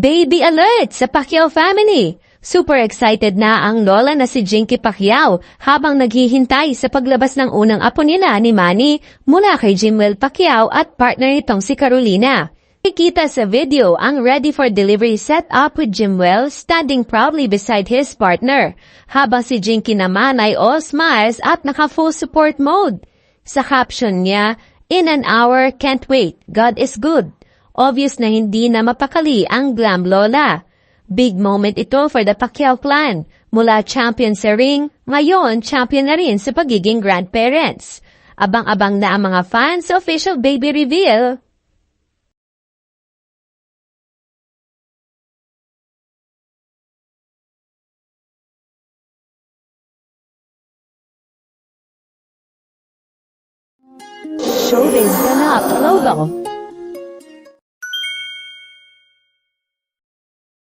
Baby alert sa Pacquiao family! Super excited na ang lola na si Jinky Pacquiao habang naghihintay sa paglabas ng unang apo nila ni Manny mula kay Jimwell Pacquiao at partner nitong si Carolina. Nakikita sa video ang ready for delivery setup with Jimwell standing proudly beside his partner, habang si Jinky naman ay all smiles at naka-full support mode. Sa caption niya, "In an hour, can't wait, God is good." Obvious na hindi na mapakali ang glam lola. Big moment ito for the Pacquiao clan. Mula champion sa ring, ngayon champion na rin sa pagiging grandparents. Abang-abang na ang mga fans sa official baby reveal. Showbiz ganap logo.